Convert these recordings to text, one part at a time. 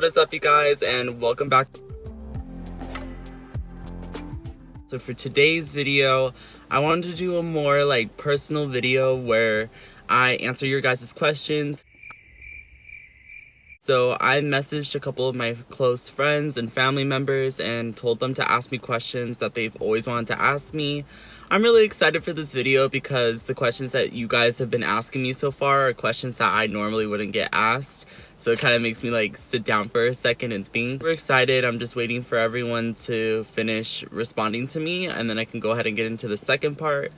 What is up, you guys, and welcome back. So for today's video, I wanted to do a more personal video where I answer your guys' questions. So I messaged a couple of my close friends and family members and told them to ask me questions that they've always wanted to ask me. I'm really excited for this video because the questions that you guys have been asking me so far are questions that I normally wouldn't get asked. So it kind of makes me sit down for a second and think. We're excited. I'm just waiting for everyone to finish responding to me and then I can go ahead and get into the second part.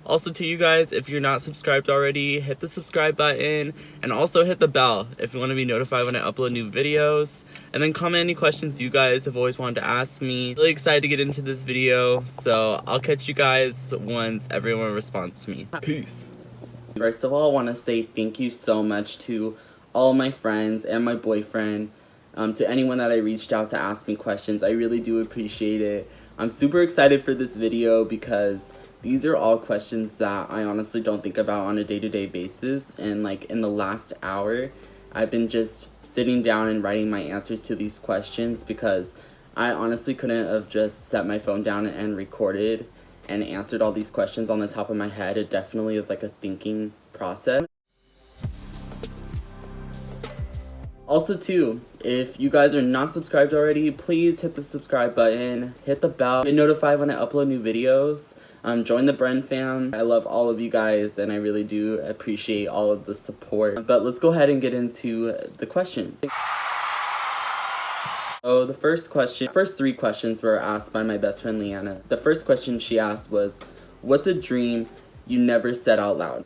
Also, to you guys, if you're not subscribed already, hit the subscribe button and also hit the bell if you want to be notified when I upload new videos. And then comment any questions you guys have always wanted to ask me. Really excited to get into this video, so I'll catch you guys once everyone responds to me. Peace. First of all, I want to say thank you so much to all my friends and my boyfriend, to anyone that I reached out to ask me questions. I really do appreciate it. I'm super excited for this video because these are all questions that I honestly don't think about on a day-to-day basis, and in the last hour I've been just sitting down and writing my answers to these questions because I honestly couldn't have just set my phone down and recorded and answered all these questions on the top of my head. It definitely is a thinking process. Also too, if you guys are not subscribed already, please hit the subscribe button, hit the bell, get notified when I upload new videos. Join the Bren fam. I love all of you guys and I really do appreciate all of the support. But let's go ahead and get into the questions. So the first three questions were asked by my best friend Leanna. The first question she asked was, what's a dream you never said out loud?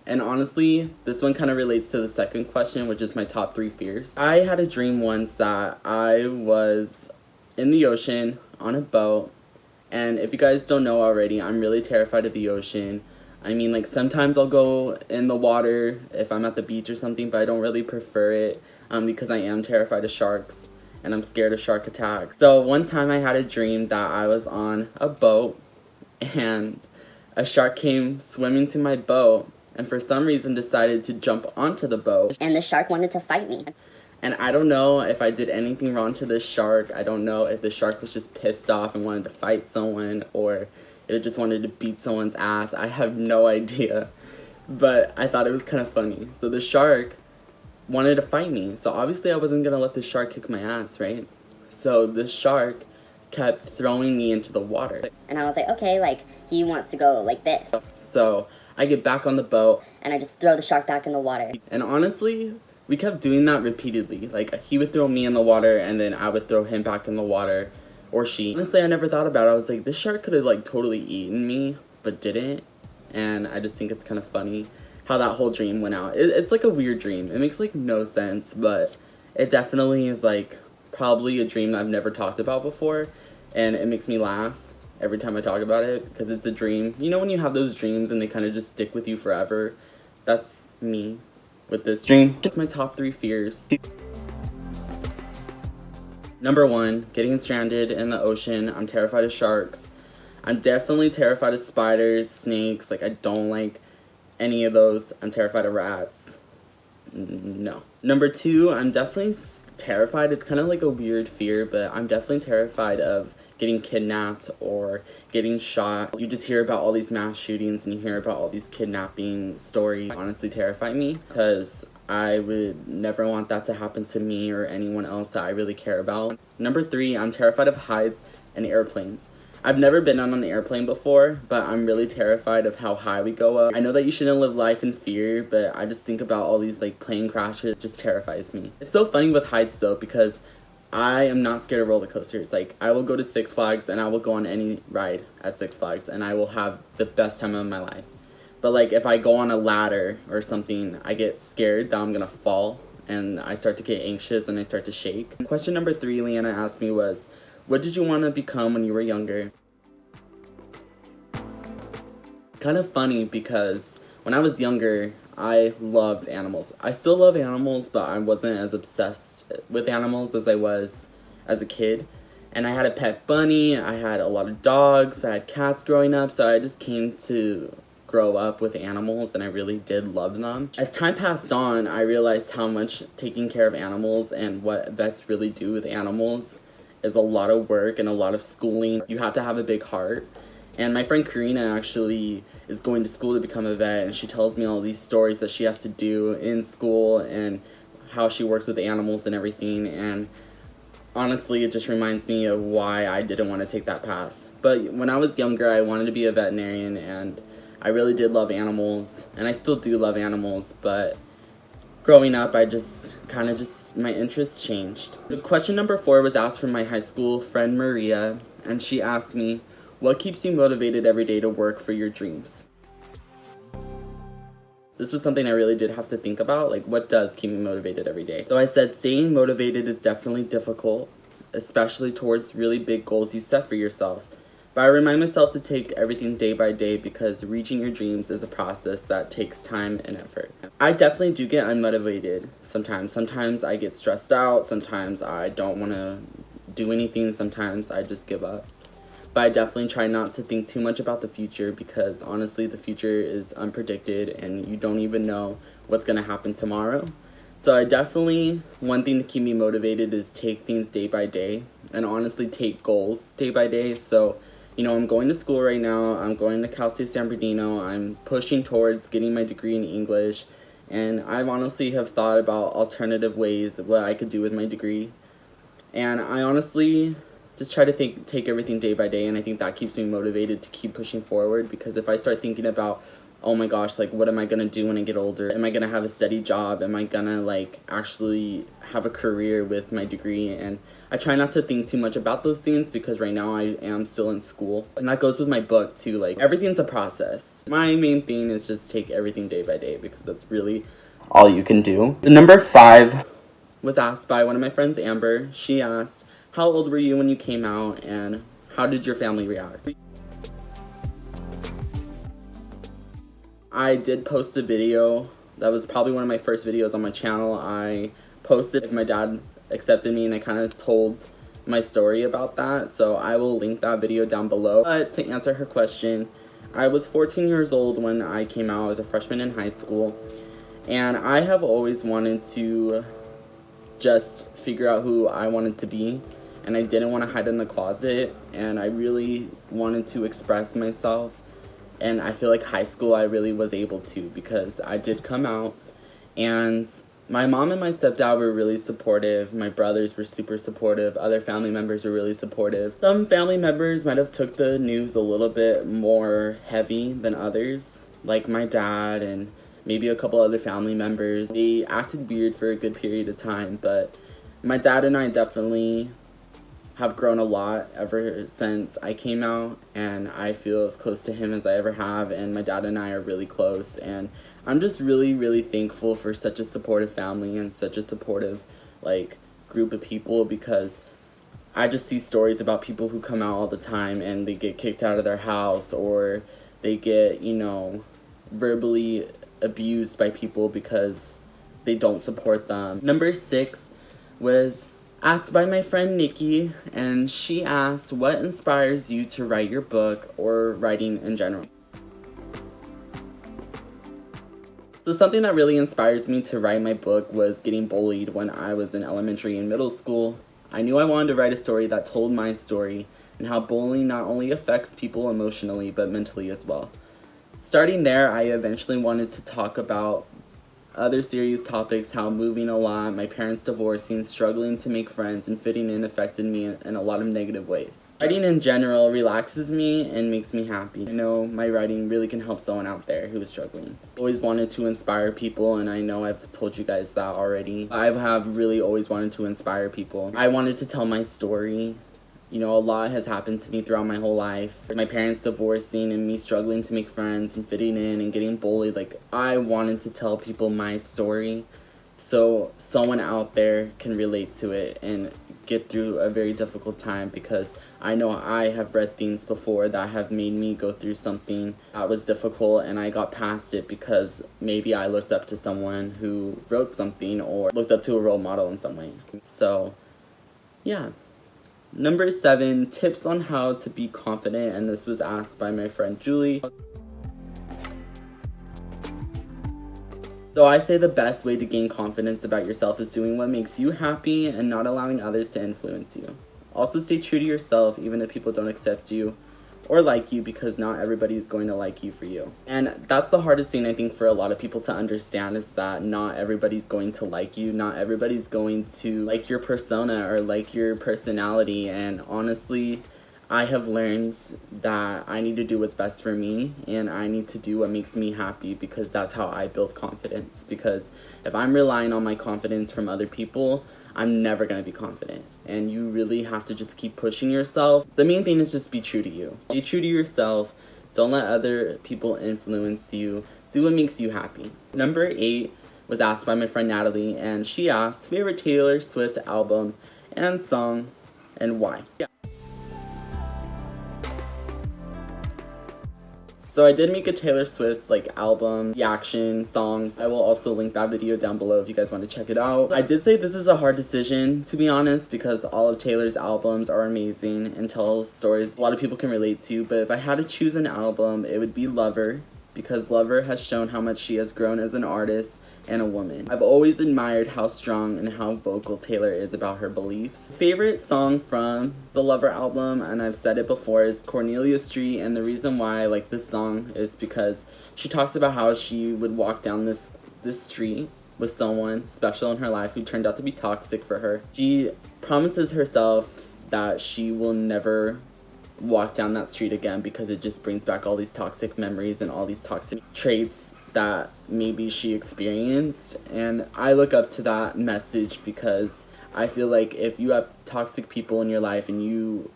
And honestly, this one kind of relates to the second question, which is my top 3 fears. I had a dream once that I was in the ocean on a boat, and if you guys don't know already, I'm really terrified of the ocean. I mean, sometimes I'll go in the water if I'm at the beach or something, but I don't really prefer it because I am terrified of sharks and I'm scared of shark attacks. So one time I had a dream that I was on a boat and a shark came swimming to my boat and for some reason decided to jump onto the boat. And the shark wanted to fight me. And I don't know if I did anything wrong to this shark. I don't know if the shark was just pissed off and wanted to fight someone or it just wanted to beat someone's ass. I have no idea. But I thought it was kind of funny. So the shark wanted to fight me. So obviously I wasn't going to let the shark kick my ass, right? So the shark kept throwing me into the water. And I was like, okay, he wants to go like this. So I get back on the boat. And I just throw the shark back in the water. And honestly, we kept doing that repeatedly. He would throw me in the water and then I would throw him back in the water. Or she. Honestly, I never thought about it. I was like, this shark could have totally eaten me, but didn't. And I just think it's kind of funny how that whole dream went out. It's a weird dream. It makes no sense, but it definitely is probably a dream I've never talked about before. And it makes me laugh every time I talk about it because it's a dream. You know when you have those dreams and they kind of just stick with you forever? That's me with this dream. It's my top 3 fears. Number 1, getting stranded in the ocean. I'm terrified of sharks. I'm definitely terrified of spiders, snakes. I don't like any of those. I'm terrified of rats. No. Number 2, I'm definitely terrified. It's kind of a weird fear, but I'm definitely terrified of getting kidnapped or getting shot. You just hear about all these mass shootings and you hear about all these kidnapping stories. Honestly terrify me because I would never want that to happen to me or anyone else that I really care about. Number 3, I'm terrified of heights and airplanes. I've never been on an airplane before, but I'm really terrified of how high we go up. I know that you shouldn't live life in fear, but I just think about all these plane crashes. It just terrifies me. It's so funny with heights though because I am not scared of roller coasters. I will go to Six Flags and I will go on any ride at Six Flags and I will have the best time of my life. But if I go on a ladder or something, I get scared that I'm gonna fall and I start to get anxious and I start to shake. Question number 3 Leanna asked me was, what did you want to become when you were younger? Kind of funny because when I was younger, I loved animals. I still love animals, but I wasn't as obsessed with animals as I was as a kid. And I had a pet bunny, I had a lot of dogs, I had cats growing up, so I just came to grow up with animals, and I really did love them. As time passed on, I realized how much taking care of animals and what vets really do with animals is a lot of work and a lot of schooling. You have to have a big heart. And my friend Karina actually is going to school to become a vet, and she tells me all these stories that she has to do in school and how she works with animals and everything. And honestly, it just reminds me of why I didn't want to take that path. But when I was younger, I wanted to be a veterinarian, and I really did love animals, and I still do love animals, but growing up, my interests changed. The question number 4 was asked from my high school friend Maria, and she asked me, what keeps you motivated every day to work for your dreams? This was something I really did have to think about, like what does keep me motivated every day? So I said staying motivated is definitely difficult, especially towards really big goals you set for yourself. But I remind myself to take everything day by day because reaching your dreams is a process that takes time and effort. I definitely do get unmotivated sometimes. Sometimes I get stressed out, sometimes I don't want to do anything, sometimes I just give up. But I definitely try not to think too much about the future because honestly the future is unpredicted and you don't even know what's going to happen tomorrow. So I definitely, one thing to keep me motivated is take things day by day and honestly take goals day by day. So, I'm going to school right now, I'm going to Cal State San Bernardino, I'm pushing towards getting my degree in English, and I honestly have thought about alternative ways of what I could do with my degree. And I honestly just try to take everything day by day, and I think that keeps me motivated to keep pushing forward, because if I start thinking about, oh my gosh, like what am I gonna do when I get older? Am I gonna have a steady job? Am I gonna actually have a career with my degree? And I try not to think too much about those things because right now I am still in school. And that goes with my book too, everything's a process. My main thing is just take everything day by day because that's really all you can do. The number 5 was asked by one of my friends, Amber. She asked, how old were you when you came out and how did your family react? I did post a video. That was probably one of my first videos on my channel. I posted if my dad accepted me and I kind of told my story about that. So I will link that video down below. But to answer her question, I was 14 years old when I came out as a freshman in high school. And I have always wanted to just figure out who I wanted to be. And I didn't want to hide in the closet. And I really wanted to express myself. And I feel like high school I really was able to because I did come out, and my mom and my stepdad were really supportive. My brothers were super supportive. Other family members were really supportive. Some family members might have took the news a little bit more heavy than others, like my dad and maybe a couple other family members. They acted weird for a good period of time, but my dad and I definitely have grown a lot ever since I came out, and I feel as close to him as I ever have, and my dad and I are really close, and I'm just really, really thankful for such a supportive family and such a supportive, group of people, because I just see stories about people who come out all the time and they get kicked out of their house, or they get, verbally abused by people because they don't support them. Number 6 was asked by my friend Nikki, and she asked, what inspires you to write your book or writing in general? So something that really inspires me to write my book was getting bullied when I was in elementary and middle school. I knew I wanted to write a story that told my story and how bullying not only affects people emotionally but mentally as well. Starting there, I eventually wanted to talk about other serious topics, how moving a lot, my parents divorcing, struggling to make friends, and fitting in affected me in a lot of negative ways. Writing in general relaxes me and makes me happy. I know my writing really can help someone out there who is struggling. I always wanted to inspire people, and I know I've told you guys that already. I have really always wanted to inspire people. I wanted to tell my story. A lot has happened to me throughout my whole life. My parents divorcing and me struggling to make friends and fitting in and getting bullied. I wanted to tell people my story so someone out there can relate to it and get through a very difficult time, because I know I have read things before that have made me go through something that was difficult, and I got past it because maybe I looked up to someone who wrote something or looked up to a role model in some way. So, yeah. Number 7, tips on how to be confident, and this was asked by my friend Julie. So I say the best way to gain confidence about yourself is doing what makes you happy and not allowing others to influence you. Also stay true to yourself even if people don't accept you or like you, because not everybody is going to like you for you. And that's the hardest thing I think for a lot of people to understand, is that not everybody's going to like you. Not everybody's going to like your persona or like your personality. And honestly, I have learned that I need to do what's best for me, and I need to do what makes me happy, because that's how I build confidence. Because if I'm relying on my confidence from other people, I'm never going to be confident. And you really have to just keep pushing yourself. The main thing is just be true to you. Be true to yourself. Don't let other people influence you. Do what makes you happy. Number 8 was asked by my friend Natalie, and she asked, favorite Taylor Swift album and song, and why? Yeah. So I did make a Taylor Swift album reaction songs. I will also link that video down below if you guys want to check it out. I did say this is a hard decision, to be honest, because all of Taylor's albums are amazing and tell stories a lot of people can relate to. But if I had to choose an album, it would be Lover, because Lover has shown how much she has grown as an artist and a woman. I've always admired how strong and how vocal Taylor is about her beliefs. Favorite song from the Lover album, and I've said it before, is Cornelia Street. And the reason why I like this song is because she talks about how she would walk down this street with someone special in her life who turned out to be toxic for her. She promises herself that she will never walk down that street again, because it just brings back all these toxic memories and all these toxic traits that maybe she experienced. And I look up to that message, because I feel like if you have toxic people in your life and you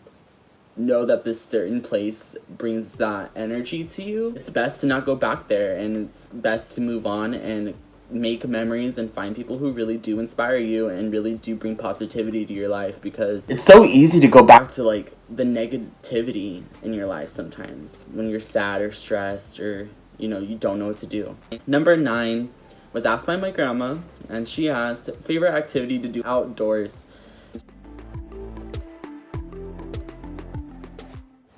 know that this certain place brings that energy to you, it's best to not go back there, and it's best to move on and make memories and find people who really do inspire you and really do bring positivity to your life, because it's so easy to go back to the negativity in your life sometimes when you're sad or stressed, or you don't know what to do. Number 9 was asked by my grandma, and she asked, favorite activity to do outdoors.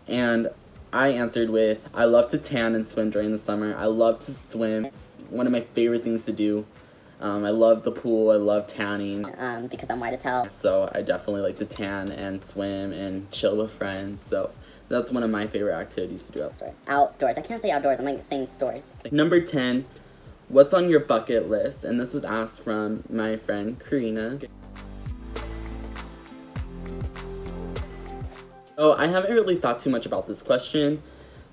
And I answered with, I love to tan and swim during the summer. I love to swim. It's one of my favorite things to do. I love the pool. I love tanning. Because I'm white as hell. So I definitely like to tan and swim and chill with friends. So that's one of my favorite activities to do outside. Outdoors. I can't say outdoors. I'm saying stores. Number 10, what's on your bucket list? And this was asked from my friend Karina. So I haven't really thought too much about this question,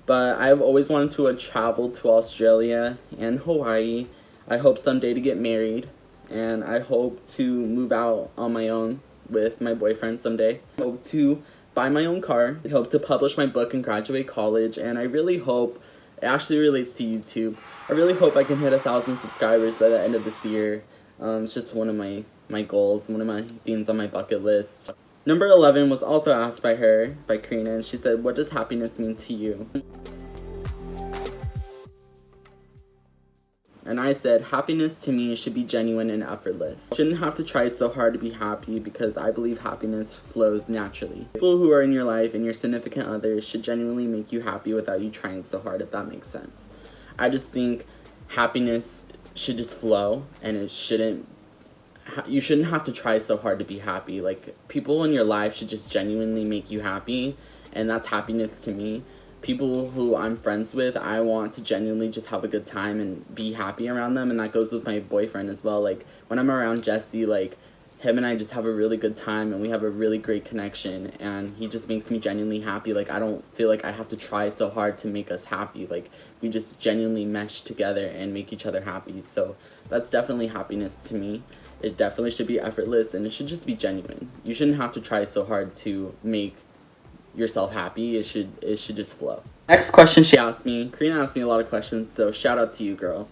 but I've always wanted to travel to Australia and Hawaii. I hope someday to get married, and I hope to move out on my own with my boyfriend someday. I hope to buy my own car. I hope to publish my book and graduate college, and I really hope, it actually relates to YouTube, I really hope I can hit 1,000 subscribers by the end of this year. It's just one of my goals, one of my things on my bucket list. Number 11 was also asked by Karina, and she said, what does happiness mean to you? And I said, happiness to me should be genuine and effortless. You shouldn't have to try so hard to be happy, because I believe happiness flows naturally. People who are in your life and your significant others should genuinely make you happy without you trying so hard, if that makes sense. I just think happiness should just flow, and you shouldn't have to try so hard to be happy. People in your life should just genuinely make you happy, and that's happiness to me. People who I'm friends with, I want to genuinely just have a good time and be happy around them, and that goes with my boyfriend as well. When I'm around Jesse, him and I just have a really good time, and we have a really great connection, and he just makes me genuinely happy. I don't feel like I have to try so hard to make us happy. We just genuinely mesh together and make each other happy. So that's definitely happiness to me. It definitely should be effortless, and it should just be genuine. You shouldn't have to try so hard to make yourself happy. It should just flow. Next question she asked me, Karina asked me a lot of questions, so shout out to you, girl.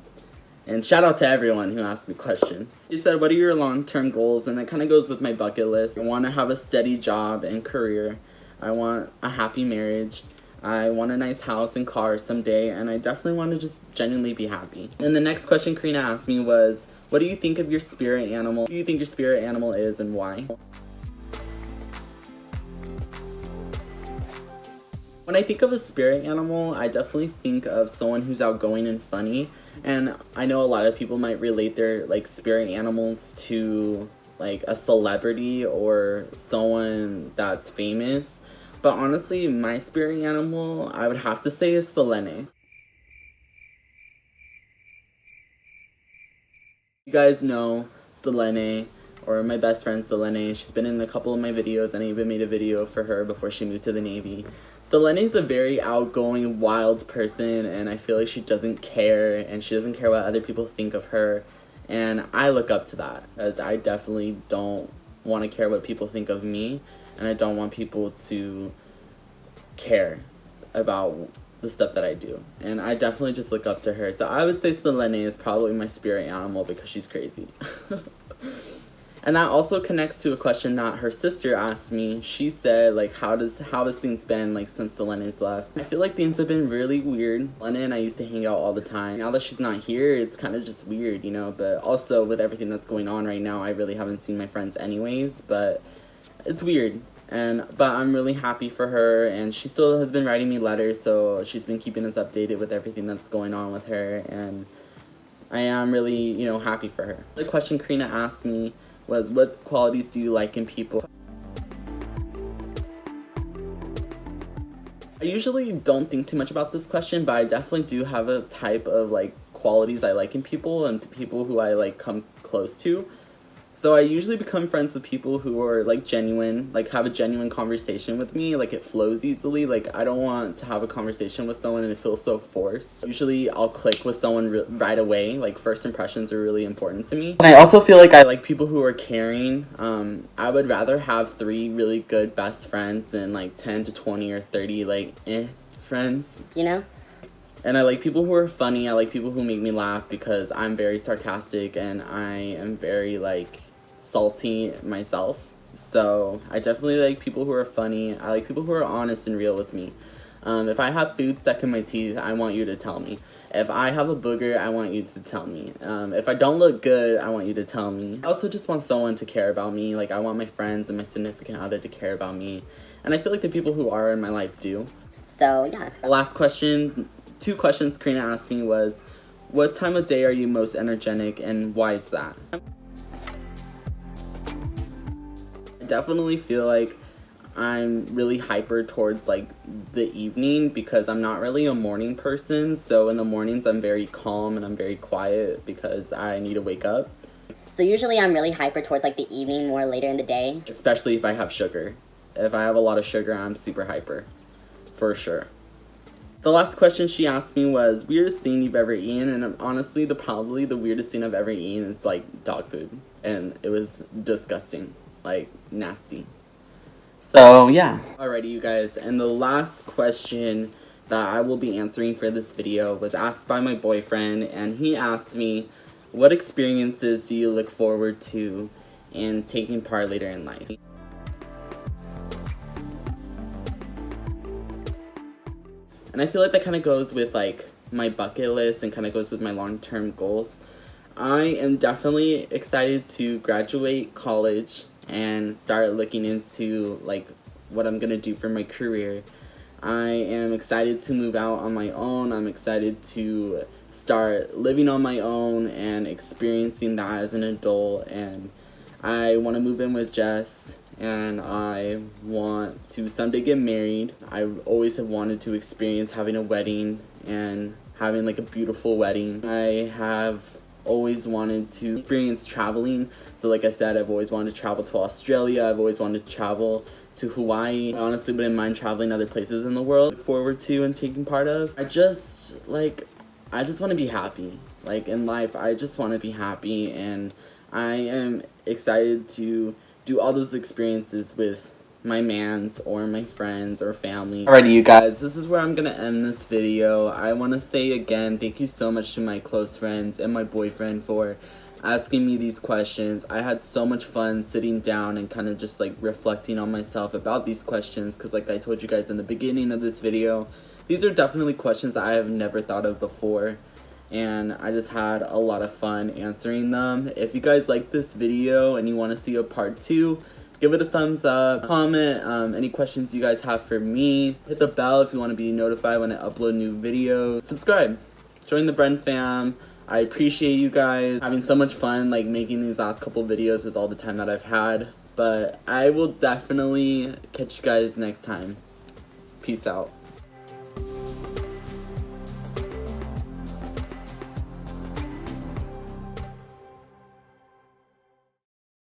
And shout out to everyone who asked me questions. She said, what are your long-term goals? And it kind of goes with my bucket list. I want to have a steady job and career. I want a happy marriage. I want a nice house and car someday, and I definitely want to just genuinely be happy. And the next question Karina asked me was, what do you think of your spirit animal? Who do you think your spirit animal is, and why? When I think of a spirit animal, I definitely think of someone who's outgoing and funny. And I know a lot of people might relate their like spirit animals to like a celebrity or someone that's famous. But honestly, my spirit animal, I would have to say, is Selene. You guys know Selene, or my best friend Selene. She's been in a couple of my videos, and I even made a video for her before she moved to the Navy. Selene's a very outgoing, wild person, and I feel like she doesn't care, and she doesn't care what other people think of her. And I look up to that, because I definitely don't want to care what people think of me, and I don't want people to care about the stuff that I do. And I definitely just look up to her. So I would say Selene is probably my spirit animal because she's crazy. And that also connects to a question that her sister asked me. She said, like, how has things been, like, since Selene's left? I feel like things have been really weird. Selene and I used to hang out all the time. Now that she's not here, it's kind of just weird, you know? But also, with everything that's going on right now, I really haven't seen my friends anyways. But it's weird. But I'm really happy for her, and she still has been writing me letters, so she's been keeping us updated with everything that's going on with her, and I am really, you know, happy for her. The question Karina asked me was, what qualities do you like in people? I usually don't think too much about this question, but I definitely do have a type of, like, qualities I like in people and people who I, like, come close to. So I usually become friends with people who are, like, genuine, like, have a genuine conversation with me, like, it flows easily. Like, I don't want to have a conversation with someone and it feels so forced. Usually I'll click with someone right away. Like, first impressions are really important to me. And I also feel like I like people who are caring. I would rather have 3 really good best friends than, like, 10 to 20 or 30, like, friends. You know? And I like people who are funny. I like people who make me laugh because I'm very sarcastic and I am very, like, salty myself. So I definitely like people who are funny. I like people who are honest and real with me. If I have food stuck in my teeth, I want you to tell me. If I have a booger, I want you to tell me. If I don't look good, I want you to tell me. I also just want someone to care about me. Like, I want my friends and my significant other to care about me. And I feel like the people who are in my life do. So, yeah. Last question, 2 questions Karina asked me was, what time of day are you most energetic and why is that? I definitely feel like I'm really hyper towards, like, the evening because I'm not really a morning person. So in the mornings I'm very calm and I'm very quiet because I need to wake up. So usually I'm really hyper towards, like, the evening, more later in the day. Especially if I have sugar. If I have a lot of sugar, I'm super hyper. For sure. The last question she asked me was, weirdest thing you've ever eaten? And honestly, probably the weirdest thing I've ever eaten is, like, dog food. And it was disgusting. Like, nasty. So, yeah. Alrighty, you guys. And the last question that I will be answering for this video was asked by my boyfriend. And he asked me, what experiences do you look forward to in taking part later in life? And I feel like that kind of goes with, like, my bucket list and kind of goes with my long-term goals. I am definitely excited to graduate college and start looking into, like, what I'm gonna do for my career. I am excited to move out on my own. I'm excited to start living on my own and experiencing that as an adult. And I want to move in with Jess, and I want to someday get married. I always have wanted to experience having a wedding and having, like, a beautiful wedding. I have always wanted to experience traveling. So like I said, I've always wanted to travel to Australia. I've always wanted to travel to Hawaii. I honestly wouldn't mind traveling other places in the world. Look forward to and taking part of. I just want to be happy. Like, in life, I just want to be happy, and I am excited to do all those experiences with my mans or my friends or family. Alrighty, you guys, this is where I'm gonna end this video. I want to say again, thank you so much to my close friends and my boyfriend for asking me these questions. I had so much fun sitting down and kind of just, like, reflecting on myself about these questions, because like I told you guys in the beginning of this video, these are definitely questions that I have never thought of before, and I just had a lot of fun answering them. If you guys like this video and you want to see a part 2, Give it a thumbs up, comment any questions you guys have for me. Hit the bell if you want to be notified when I upload new videos. Subscribe. Join the Bren fam. I appreciate you guys. Having so much fun like making these last couple videos with all the time that I've had. But I will definitely catch you guys next time. Peace out.